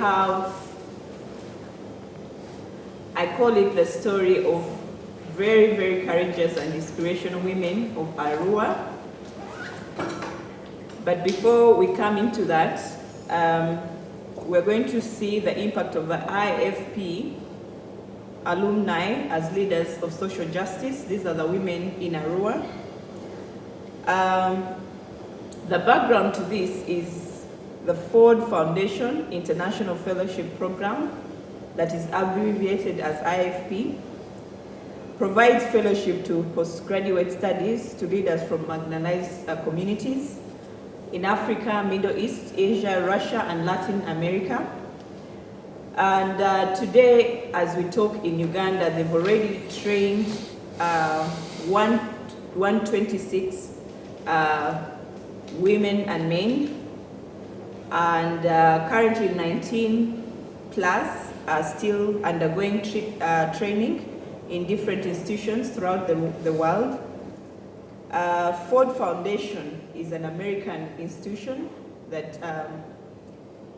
have, I call it the story of very, very courageous and inspirational women of Arua. But before we come into that, we're going to see the impact of the IFP alumni as leaders of social justice. These are the women in Arua. The background to this is the Ford Foundation International Fellowship Program, that is abbreviated as IFP, provides fellowship to postgraduate studies to leaders from marginalized communities in Africa, Middle East, Asia, Russia, and Latin America. And today, as we talk in Uganda, they've already trained 126 women and men, and currently 19 plus are still undergoing training in different institutions throughout the world. Ford Foundation is an American institution that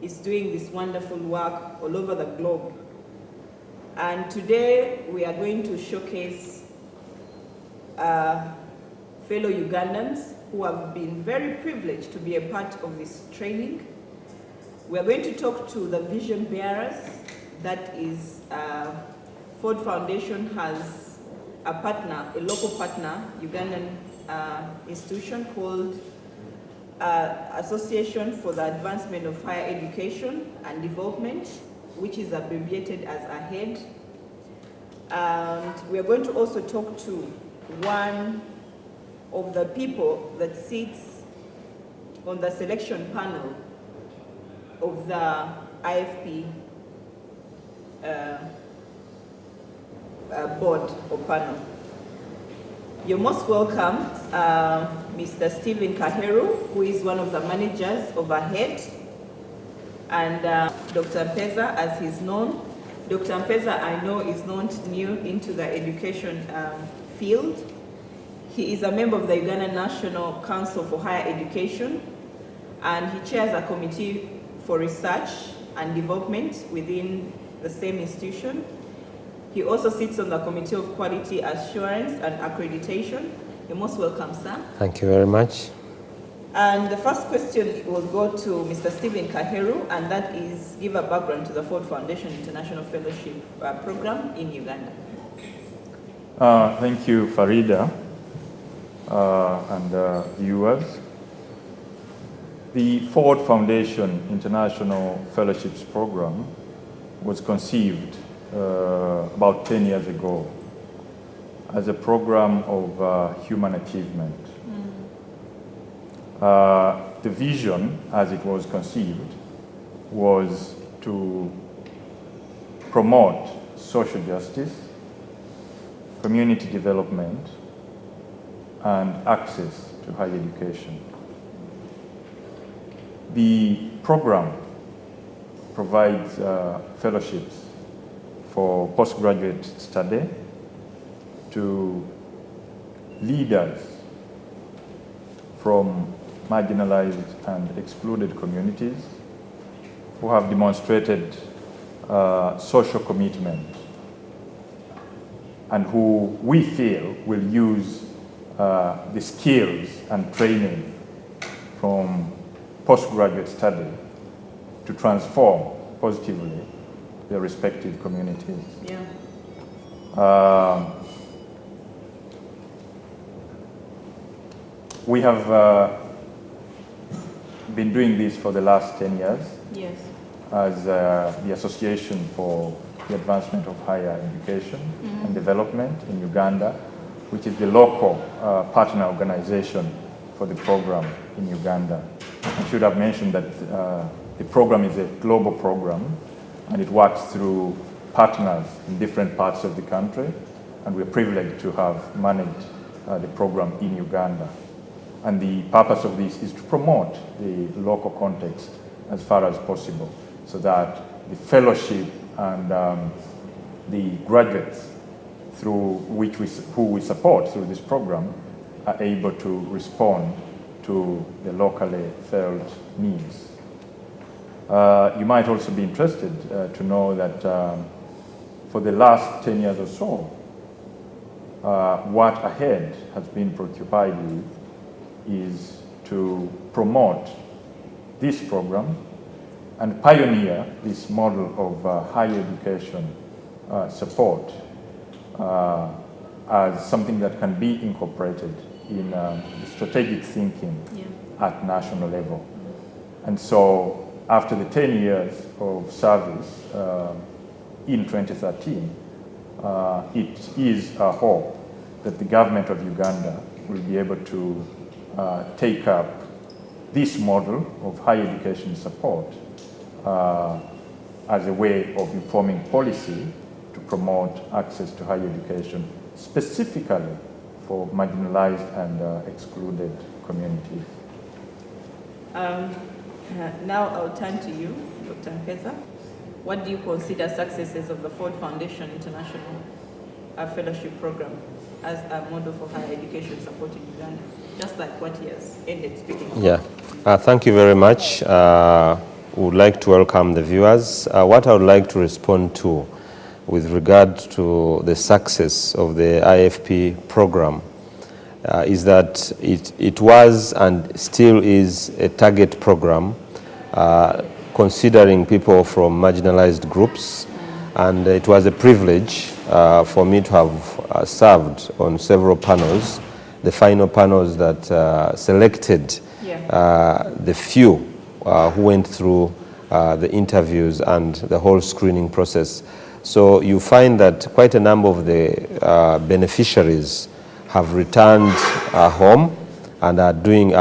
is doing this wonderful work all over the globe. And today we are going to showcase fellow Ugandans who have been very privileged to be a part of this training. We are going to talk to the vision bearers. That is, Ford Foundation has a partner, a local partner, Ugandan institution called Association for the Advancement of Higher Education and Development, which is abbreviated as AHED. And we are going to also talk to one of the people that sits on the selection panel of the IFP board or panel. You're most welcome, Mr. Stephen Kaheru, who is one of the managers of AHED, and Dr. Mpeza, as he's known. Dr. Mpeza, I know, is not new into the education field. He is a member of the Uganda National Council for Higher Education, and he chairs a committee for research and development within the same institution. He also sits on the Committee of Quality Assurance and Accreditation. You're most welcome, sir. Thank you very much. And the first question will go to Mr. Stephen Kaheru, and that is, give a background to the Ford Foundation International Fellowship Program in Uganda. Thank you, Farida, and viewers. The Ford Foundation International Fellowships Program was conceived about 10 years ago as a program of human achievement. The vision, as it was conceived, was to promote social justice, community development, and access to higher education. The program provides fellowships for postgraduate study to leaders from marginalized and excluded communities who have demonstrated social commitment and who we feel will use the skills and training from postgraduate study to transform positively their respective communities. Yeah. We have been doing this for the last 10 years. Yes. As the Association for the Advancement of Higher Education and Development in Uganda, which is the local partner organization for the program in Uganda. I should have mentioned that the program is a global program, and it works through partners in different parts of the country, and we're privileged to have managed the program in Uganda. And the purpose of this is to promote the local context as far as possible, so that the fellowship and the graduates through who we support through this program are able to respond to the locally felt needs. You might also be interested to know that for the last 10 years or so, what AHEAD has been preoccupied with is to promote this program and pioneer this model of higher education support as something that can be incorporated in strategic thinking at national level. And so after the 10 years of service in 2013, it is a hope that the government of Uganda will be able to take up this model of higher education support as a way of informing policy to promote access to higher education, specifically for marginalized and excluded communities. Now I'll turn to you, Dr. Mpeza. What do you consider successes of the Ford Foundation International Fellowship Program as a model for higher education support in Uganda, just like what he has ended speaking about? Yeah, thank you very much. We would like to welcome the viewers. What I would like to respond to with regard to the success of the IFP program is that it was and still is a target program considering people from marginalized groups, and it was a privilege for me to have served on several panels, the final panels that selected the few who went through the interviews and the whole screening process. So you find that quite a number of the beneficiaries have returned home and are doing,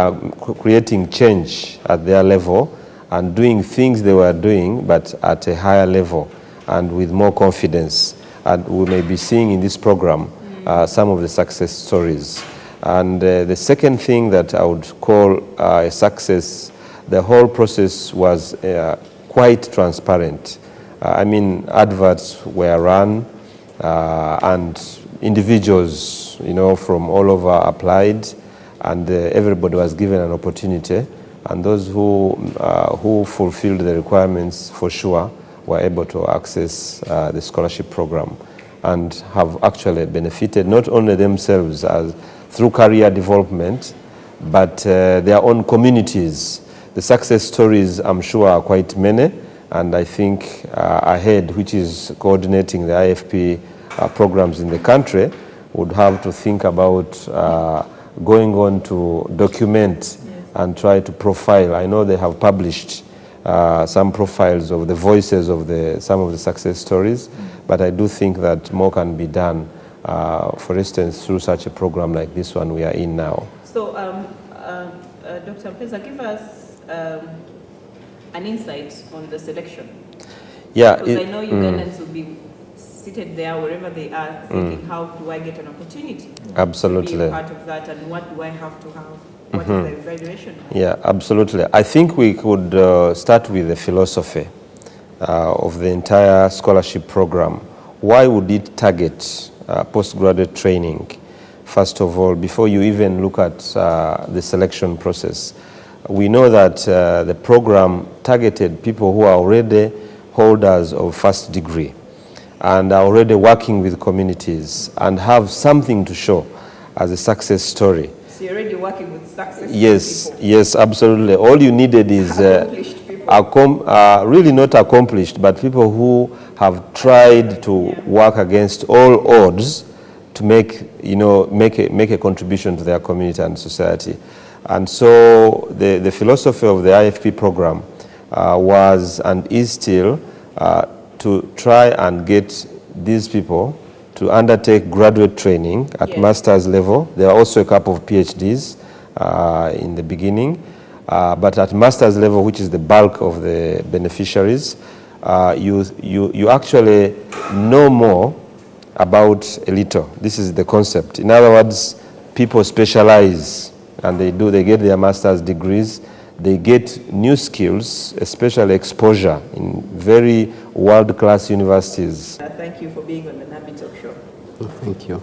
creating change at their level and doing things they were doing, but at a higher level and with more confidence. And we may be seeing in this program some of the success stories. And the second thing that I would call a success, the whole process was quite transparent. I mean, adverts were run and individuals, you know, from all over applied, and everybody was given an opportunity. And those who fulfilled the requirements, for sure, were able to access the scholarship program and have actually benefited not only themselves as through career development, but their own communities. The success stories, I'm sure, are quite many, and I think AHEAD, which is coordinating the IFP programs in the country, would have to think about going on to document and try to profile. I know they have published some profiles of the voices of some of the success stories, but I do think that more can be done, for instance, through such a program like this one we are in now. So, Dr. Mpeza, give us an insight on the selection. Yeah, because I know Ugandans will be seated there wherever they are thinking, how do I get an opportunity absolutely to be a part of that, and what do I have to have? What is the evaluation? Yeah, absolutely. I think we could start with the philosophy of the entire scholarship program. Why would it target postgraduate training? First of all, before you even look at the selection process, we know that the program targeted people who are already holders of first degree and are already working with communities and have something to show as a success story. So you're already working with success people? Yes, absolutely. All you needed is accomplished people. really not accomplished, but people who have tried to work against all odds to make a contribution to their community and society. And so the philosophy of the IFP program was and is still to try and get these people to undertake graduate training at master's level. There are also a couple of PhDs in the beginning, but at master's level, which is the bulk of the beneficiaries, you actually know more about a little. This is the concept. In other words, people specialize and they get their master's degrees. They get new skills, especially exposure in very world-class universities. Thank you for being on the Nambi Talk Show. Thank you.